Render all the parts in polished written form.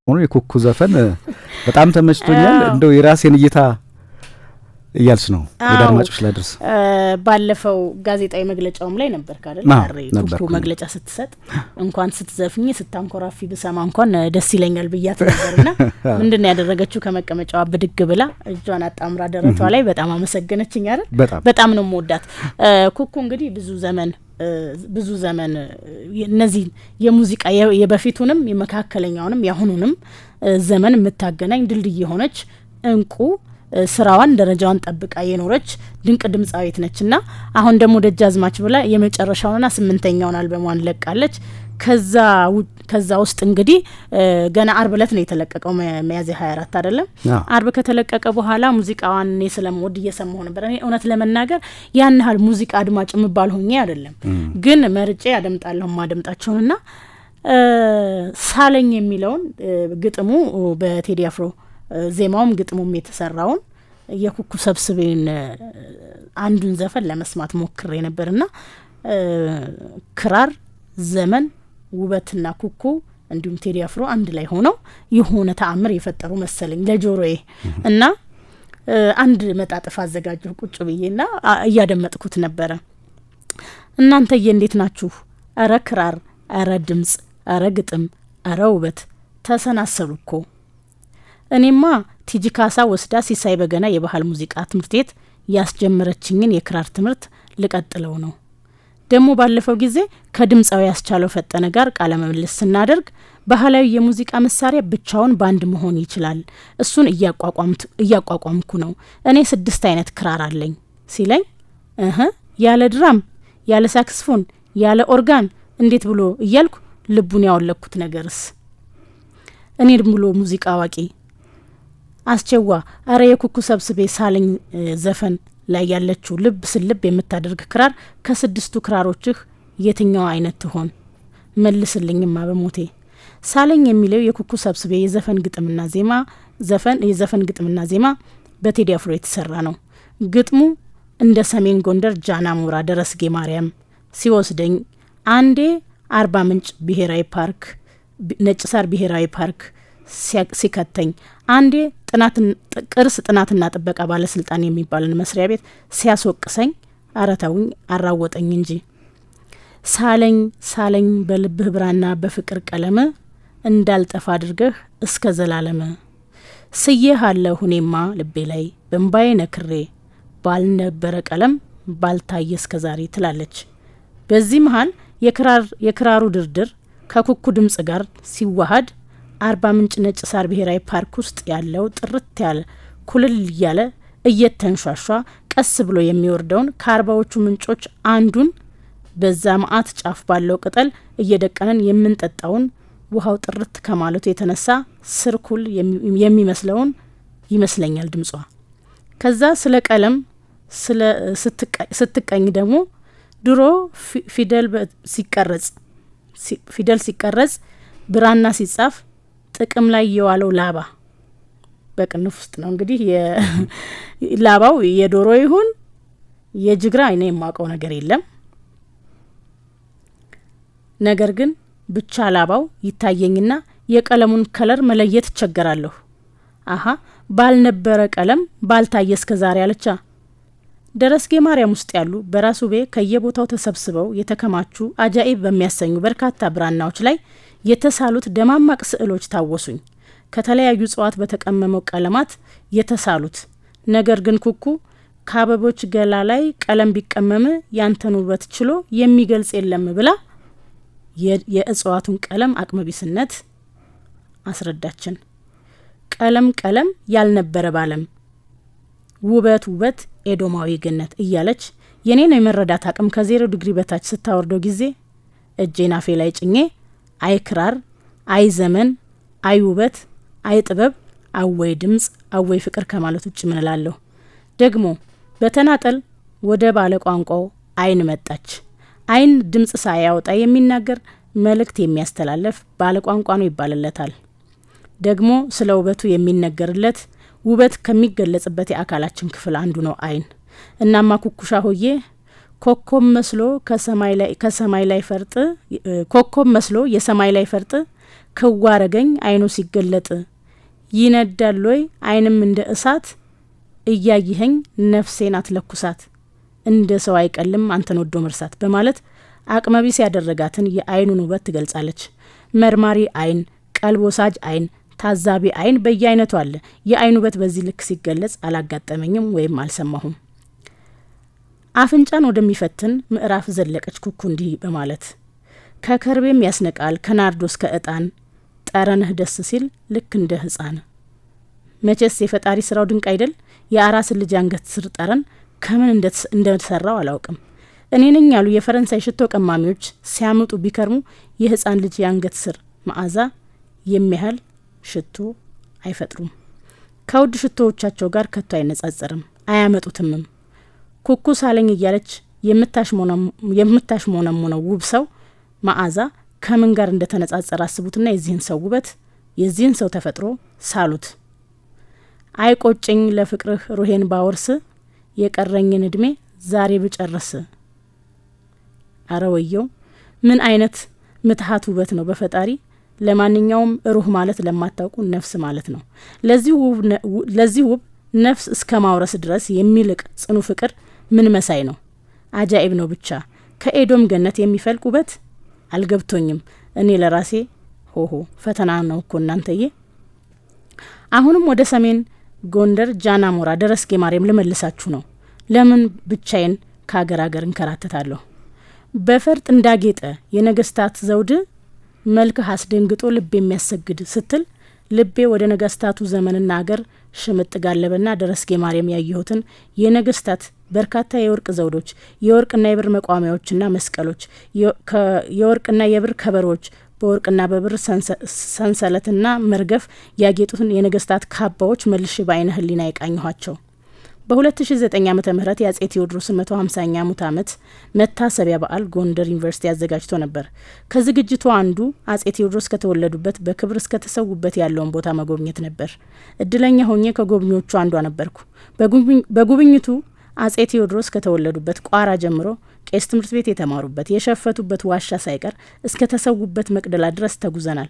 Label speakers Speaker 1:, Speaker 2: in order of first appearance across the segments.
Speaker 1: ሆኖ የኩኩ ዘፈን በጣም ተመችቶኛል። እንደው የራሴን እይታ እያልሽ ነው ወደ አድማጮች ላድርስ።
Speaker 2: ባለፈው ጋዜጣዊ መግለጫውም ላይ ነበር ካደለ ኩኩ መግለጫ ስትሰጥ እንኳን ስትዘፍኝ ስታንኮራፊ ብሰማ እንኳን ደስ ይለኛል ብያት ነበርና ምንድነው ያደረገችው? ከመቀመጫዋ ብድግ ብላ እጇን አጣምራ ደረቷ ላይ በጣም አመሰገነችኝ አይደል? በጣም ነው የምወዳት ኩኩ። እንግዲህ ብዙ ዘመን እነዚህ የሙዚቃ የበፊቱንም የመካከለኛውንም ያሁኑንም ዘመን የምታገናኝ ድልድይ የሆነች እንቁ ስራዋን ደረጃዋን ጠብቃ የኖረች ድንቅ ድምጻዊት ነችና አሁን ደግሞ ደጃዝማች ብላ የመጨረሻውና 8ኛውን አልበሟን ለቃለች። ከዛ ውስጥ እንግዲህ ገና አርብ ዕለት ነው የተለቀቀው ሚያዝያ 24 አይደለም? አርብ ከተለቀቀ በኋላ ሙዚቃዋን እኔ ስለምወድ እየሰማሁ ነበር። እኔ እውነት ለመናገር ያን ያህል ሙዚቃ አድማጭ የምባል ሆኜ አይደለም፣ ግን መርጬ አደምጣለሁ ማደምጣቸውንና ሳለኝ የሚለውን ግጥሙ በቴዲ አፍሮ ዜማውም ግጥሙም የተሰራውን የኩኩ ሰብስቤን አንዱን ዘፈን ለመስማት ሞክሬ ነበርና ክራር ዘመን ውበትና ኩኩ እንዲሁም ቴዲ አፍሮ አንድ ላይ ሆነው የሆነ ተአምር የፈጠሩ መሰለኝ ለጆሮዬ እና አንድ መጣጥፍ አዘጋጀሁ ቁጭ ብዬና እያደመጥኩት ነበረ። እናንተዬ እንዴት ናችሁ? አረ ክራር፣ አረ ድምጽ፣ አረ ግጥም፣ አረ ውበት ተሰናሰሉ እኮ። እኔማ ቲጂ ካሳ ወስዳ ሲሳይ በገና የባህል ሙዚቃ ትምህርት ቤት ያስጀመረችኝን የክራር ትምህርት ልቀጥለው ነው። ደግሞ ባለፈው ጊዜ ከድምጻዊ ያስቻለው ፈጠነ ጋር ቃለ ምልልስ ስናደርግ ባህላዊ የሙዚቃ መሳሪያ ብቻውን ባንድ መሆን ይችላል፣ እሱን እያቋቋምኩ ነው። እኔ 6 አይነት ክራር አለኝ ሲለኝ ያለ ድራም፣ ያለ ሳክስፎን፣ ያለ ኦርጋን እንዴት ብሎ እያልኩ ልቡን ያወለኩት ነገርስ እኔ ብሎ ሙዚቃ አዋቂ አስቸዋ አረ የኩኩ ሰብስቤ ሳለኝ ዘፈን ላይ ያለችው ልብ ስልብ የምታደርግ ክራር ከ6ቱ ክራሮችህ የትኛው አይነት ትሆን? መልስልኝማ በሞቴ። ሳለኝ የሚለው የኩኩ ሰብስቤ የዘፈን ግጥምና ዜማ በቴዲ አፍሮ የተሰራ ነው። ግጥሙ እንደ ሰሜን ጎንደር ጃና ሞራ ደረስጌ ማርያም ሲወስደኝ አንዴ አርባ ምንጭ ብሔራዊ ፓርክ ነጭ ሳር ብሔራዊ ፓርክ ሲከተኝ አንዴ ቅርስ ጥናትና ጥበቃ ባለስልጣን የሚባልን መስሪያ ቤት ሲያስወቅሰኝ አረታውኝ አራወጠኝ እንጂ ሳለኝ ሳለኝ በልብህ ብራና በፍቅር ቀለም እንዳልጠፋ አድርገህ እስከ ዘላለም ስዬህ አለ ሁኔማ ልቤ ላይ በእንባዬ ነክሬ ባልነበረ ቀለም ባልታየ እስከ ዛሬ ትላለች። በዚህ መሀል የክራሩ ድርድር ከኩኩ ድምጽ ጋር ሲዋሃድ አርባ ምንጭ ነጭ ሳር ብሔራዊ ፓርክ ውስጥ ያለው ጥርት ያለ ኩልል ያለ እየተንሿሿ ቀስ ብሎ የሚወርደውን ከ40ዎቹ ምንጮች አንዱን በዛ ማአት ጫፍ ባለው ቅጠል እየደቀነን የምንጠጣውን ውሃው ጥርት ከማለቱ የተነሳ ስርኩል የሚመስለውን ይመስለኛል ድምጿ። ከዛ ስለ ቀለም ስትቀኝ ደግሞ ድሮ ፊደል ሲቀረጽ ብራና ሲጻፍ ጥቅም ላይ የዋለው ላባ በቅንፍ ውስጥ ነው እንግዲህ ላባው የዶሮ ይሁን የጅግራ እኔ የማውቀው ነገር የለም። ነገር ግን ብቻ ላባው ይታየኝና የቀለሙን ከለር መለየት እቸገራለሁ። ባልነበረ ቀለም ባልታየ እስከ ዛሬ አለቻ። ደረስጌ ማርያም ውስጥ ያሉ በራሱ ቤ ከየቦታው ተሰብስበው የተከማቹ አጃኢብ በሚያሰኙ በርካታ ብራናዎች ላይ የተሳሉት ደማማቅ ስዕሎች ታወሱኝ። ከተለያዩ እጽዋት በተቀመመው ቀለማት የተሳሉት። ነገር ግን ኩኩ ከአበቦች ገላ ላይ ቀለም ቢቀመም ያንተን ውበት ችሎ የሚገልጽ የለም ብላ የእጽዋቱን ቀለም አቅመቢስነት አስረዳችን። ቀለም ያልነበረ ባለም ውበት ኤዶማዊ ገነት እያለች የኔን የመረዳት አቅም ከ0 ዲግሪ በታች ስታወርደው ጊዜ እጄን አፌ ላይ ጭኜ አይ ክራር፣ አይ ዘመን፣ አይ ውበት፣ አይ ጥበብ፣ አወይ ድምጽ፣ አወይ ፍቅር ከማለት ውጭ ምን እላለሁ? ደግሞ በተናጠል ወደ ባለ ቋንቋው አይን መጣች። አይን ድምጽ ሳያወጣ የሚናገር መልእክት የሚያስተላልፍ ባለ ቋንቋ ነው ይባልለታል። ደግሞ ስለ ውበቱ የሚነገርለት ውበት ከሚገለጽበት የአካላችን ክፍል አንዱ ነው አይን። እናማ ኩኩሻ ሆዬ ኮከብ መስሎ የሰማይ ላይ ፈርጥ ክዋረገኝ አይኑ ሲገለጥ ይነዳል ወይ አይንም እንደ እሳት እያይኸኝ ነፍሴን አትለኩሳት እንደ ሰው አይቀልም አንተን ወዶ መርሳት በማለት አቅመቢስ ያደረጋትን የአይኑን ውበት ትገልጻለች። መርማሪ አይን፣ ቀልብ ወሳጅ አይን፣ ታዛቢ አይን በየአይነቱ አለ። የአይን ውበት በዚህ ልክ ሲገለጽ አላጋጠመኝም ወይም አልሰማሁም። አፍንጫን ወደሚፈትን ምዕራፍ ዘለቀች ኩኩ እንዲህ በማለት ከከርቤም ያስነቃል ከናርዶስ ከእጣን ጠረንህ ደስ ሲል ልክ እንደ ሕፃን። መቼስ የፈጣሪ ስራው ድንቅ አይደል? የአራስ ልጅ አንገት ስር ጠረን ከምን እንደተሰራው አላውቅም። እኔ ነኝ ያሉ የፈረንሳይ ሽቶ ቀማሚዎች ሲያምጡ ቢከርሙ የሕፃን ልጅ የአንገት ስር መዓዛ የሚያህል ሽቶ አይፈጥሩም። ከውድ ሽቶዎቻቸው ጋር ከቶ አይነጻጸርም፣ አያመጡትምም። ኩኩ ሳለኝ እያለች የምታሽሞነሙነው ውብ ሰው መዓዛ ከምን ጋር እንደተነጻጸረ አስቡትና የዚህን ሰው ውበት የዚህን ሰው ተፈጥሮ ሳሉት። አይቆጭኝ ለፍቅርህ ሩሄን ባወርስ የቀረኝን እድሜ ዛሬ ብጨርስ። አረ ወየው ምን አይነት ምትሀት ውበት ነው በፈጣሪ። ለማንኛውም ሩህ ማለት ለማታውቁ ነፍስ ማለት ነው። ለዚህ ውብ ነፍስ እስከ ማውረስ ድረስ የሚልቅ ጽኑ ፍቅር ምን መሳይ ነው። አጃኢብ ነው ብቻ ከኤዶም ገነት የሚፈልቅ ውበት አልገብቶኝም እኔ ለራሴ ሆሆ ፈተና ነው እኮ እናንተዬ። አሁንም ወደ ሰሜን ጎንደር ጃናሞራ ደረስጌ ማርያም ልመልሳችሁ ነው። ለምን ብቻዬን ከአገር አገር እንከራተታለሁ? በፈርጥ እንዳጌጠ የነገስታት ዘውድ መልክህ አስደንግጦ ልብ የሚያሰግድ ስትል ልቤ ወደ ነገስታቱ ዘመንና አገር ሽምጥ ጋለበና ደረስጌ ማርያም ያየሁትን የነገስታት በርካታ የወርቅ ዘውዶች፣ የወርቅና የብር መቋሚያዎችና መስቀሎች፣ የወርቅና የብር ከበሮች፣ በወርቅና በብር ሰንሰለትና መርገፍ ያጌጡትን የነገስታት ካባዎች መልሼ በአይነ ህሊና የቃኘኋቸው። በ2009 ዓ.ም የአጼ ቴዎድሮስን 150ኛ ሙት ዓመት መታሰቢያ በዓል ጎንደር ዩኒቨርሲቲ አዘጋጅቶ ነበር። ከዝግጅቱ አንዱ አጼ ቴዎድሮስ ከተወለዱበት በክብር እስከተሰዉበት ያለውን ቦታ መጎብኘት ነበር። እድለኛ ሆኜ ከጎብኚዎቹ አንዷ ነበርኩ። በጉብኝቱ አጼ ቴዎድሮስ ከተወለዱበት ቋራ ጀምሮ ቄስ ትምህርት ቤት የተማሩበት የሸፈቱበት ዋሻ ሳይቀር እስከ ተሰዉበት መቅደላ ድረስ ተጉዘናል።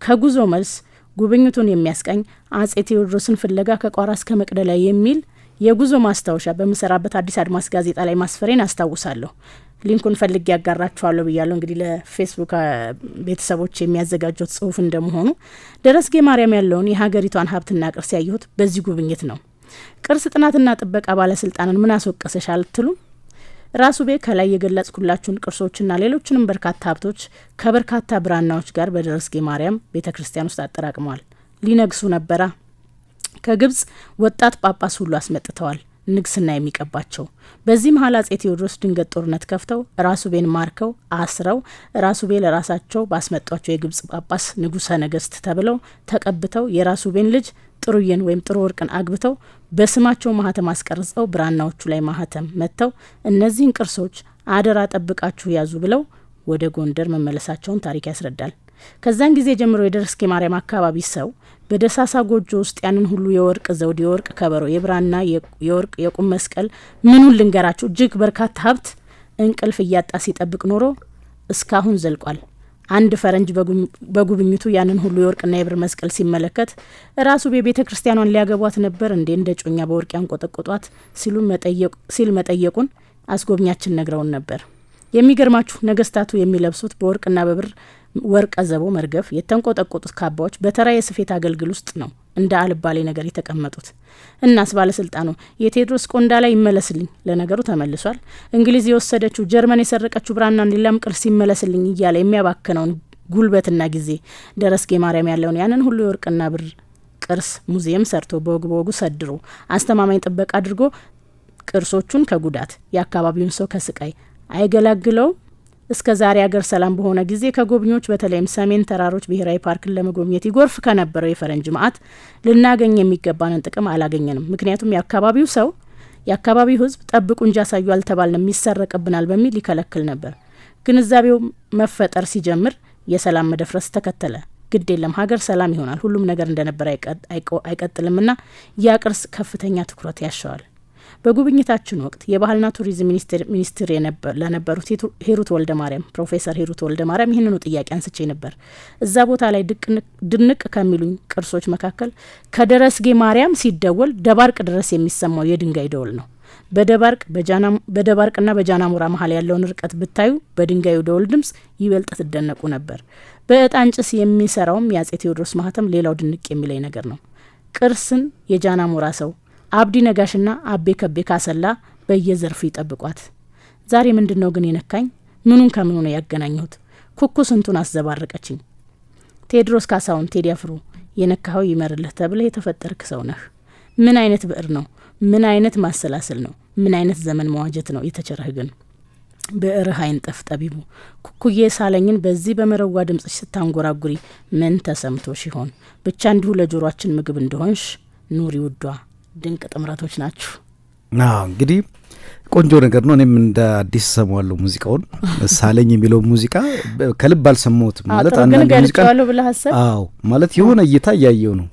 Speaker 2: ከጉዞ መልስ ጉብኝቱን የሚያስቃኝ አጼ ቴዎድሮስን ፍለጋ ከቋራ እስከ መቅደላ የሚል የጉዞ ማስታወሻ በምሰራበት አዲስ አድማስ ጋዜጣ ላይ ማስፈሬን አስታውሳለሁ። ሊንኩን ፈልጌ ያጋራችኋለሁ ብያለሁ። እንግዲህ ለፌስቡክ ቤተሰቦች የሚያዘጋጁት ጽሁፍ እንደመሆኑ ደረስጌ ማርያም ያለውን የሀገሪቷን ሀብትና ቅርስ ያየሁት በዚህ ጉብኝት ነው። ቅርስ ጥናትና ጥበቃ ባለስልጣንን ምን አስወቀሰሽ አልትሉም? ራሱ ቤት ከላይ የገለጽኩላችሁን ቅርሶችና ሌሎችንም በርካታ ሀብቶች ከበርካታ ብራናዎች ጋር በደረስጌ ማርያም ቤተ ክርስቲያን ውስጥ አጠራቅመዋል። ሊነግሱ ነበራ። ከግብጽ ወጣት ጳጳስ ሁሉ አስመጥተዋል ንግስና የሚቀባቸው። በዚህ መሀል አጼ ቴዎድሮስ ድንገት ጦርነት ከፍተው ራሱቤን ማርከው አስረው ራሱቤ ለራሳቸው ባስመጧቸው የግብጽ ጳጳስ ንጉሰ ነገስት ተብለው ተቀብተው የራሱቤን ልጅ ጥሩዬን ወይም ጥሩ ወርቅን አግብተው በስማቸው ማህተም አስቀርጸው ብራናዎቹ ላይ ማህተም መጥተው እነዚህን ቅርሶች አደራ ጠብቃችሁ ያዙ ብለው ወደ ጎንደር መመለሳቸውን ታሪክ ያስረዳል። ከዛን ጊዜ ጀምሮ የደረስጌ ማርያም አካባቢ ሰው በደሳሳ ጎጆ ውስጥ ያንን ሁሉ የወርቅ ዘውድ፣ የወርቅ ከበሮ፣ የብራና የወርቅ የቁም መስቀል ምኑን ልንገራችሁ እጅግ በርካታ ሀብት እንቅልፍ እያጣ ሲጠብቅ ኖሮ እስካሁን ዘልቋል። አንድ ፈረንጅ በጉብኝቱ ያንን ሁሉ የወርቅና የብር መስቀል ሲመለከት ራሱ በቤተ ክርስቲያኗን ሊያገቧት ነበር እንዴ እንደ ጮኛ በወርቅ ያንቆጠቆጧት ሲል መጠየቁን አስጎብኛችን ነግረውን ነበር። የሚገርማችሁ ነገስታቱ የሚለብሱት በወርቅና በብር ወርቀ ዘቦ መርገፍ የተንቆጠቆጡት ካባዎች በተራ የስፌት አገልግል ውስጥ ነው እንደ አልባሌ ነገር የተቀመጡት። እናስ ባለስልጣኑ የቴዎድሮስ ቆንዳ ላይ ይመለስልኝ፣ ለነገሩ ተመልሷል። እንግሊዝ የወሰደችው ጀርመን የሰረቀችው ብራና ሌላም ቅርስ ይመለስልኝ እያለ የሚያባክነውን ጉልበትና ጊዜ ደረስጌ ማርያም ያለውን ያንን ሁሉ የወርቅና ብር ቅርስ ሙዚየም ሰርቶ በወጉ ሰድሮ አስተማማኝ ጥበቃ አድርጎ ቅርሶቹን ከጉዳት የአካባቢውን ሰው ከስቃይ አይገላግለው? እስከ ዛሬ አገር ሰላም በሆነ ጊዜ ከጎብኚዎች በተለይም ሰሜን ተራሮች ብሔራዊ ፓርክን ለመጎብኘት ይጎርፍ ከነበረው የፈረንጅ መዓት ልናገኝ የሚገባንን ጥቅም አላገኘንም። ምክንያቱም የአካባቢው ሰው የአካባቢው ሕዝብ ጠብቁ እንጂ አሳዩ አልተባልንም ይሰረቅብናል በሚል ይከለክል ነበር። ግንዛቤው መፈጠር ሲጀምር የሰላም መደፍረስ ተከተለ። ግድ የለም ሀገር ሰላም ይሆናል፣ ሁሉም ነገር እንደነበር አይቀጥልምና ያ ቅርስ ከፍተኛ ትኩረት ያሻዋል። በጉብኝታችን ወቅት የባህልና ቱሪዝም ሚኒስትር ለነበሩት ሂሩት ወልደ ማርያም ፕሮፌሰር ሂሩት ወልደ ማርያም ይህንኑ ጥያቄ አንስቼ ነበር። እዛ ቦታ ላይ ድንቅ ከሚሉኝ ቅርሶች መካከል ከደረስጌ ማርያም ሲደወል ደባርቅ ድረስ የሚሰማው የድንጋይ ደወል ነው። በደባርቅና በጃናሞራ መሀል ያለውን ርቀት ብታዩ በድንጋዩ ደወል ድምጽ ይበልጥ ትደነቁ ነበር። በእጣን ጭስ የሚሰራውም የአጼ ቴዎድሮስ ማህተም ሌላው ድንቅ የሚለኝ ነገር ነው። ቅርስን የጃናሞራ ሰው አብዲ ነጋሽና አቤ ከቤ ካሰላ በየዘርፉ ይጠብቋት። ዛሬ ምንድነው ግን የነካኝ? ምኑን ከምኑ ነው ያገናኘሁት? ኩኩ ስንቱን አዘባረቀችኝ። ቴዎድሮስ ካሳሁን ቴዲ አፍሮ የነካኸው ይመርልህ ተብለህ የተፈጠርክ ሰው ነህ። ምን አይነት ብዕር ነው? ምን አይነት ማሰላሰል ነው? ምን አይነት ዘመን መዋጀት ነው የተቸረህ ግን? ብዕርህ አይንጠፍ ጠቢቡ። ኩኩዬ ሳለኝን በዚህ በመረዋ ድምጽሽ ስታንጎራጉሪ ምን ተሰምቶሽ ይሆን? ብቻ እንዲሁ ለጆሮአችን ምግብ እንደሆንሽ ኑሪ ውዷ። ድንቅ ጥምረቶች ናችሁ።
Speaker 1: እንግዲህ ቆንጆ ነገር ነው። እኔም እንደ አዲስ ሰማዋለሁ ሙዚቃውን። ሳለኝ የሚለው ሙዚቃ ከልብ አልሰማሁትም ማለት አንዳንድ ሙዚቃ ማለት የሆነ እይታ እያየው ነው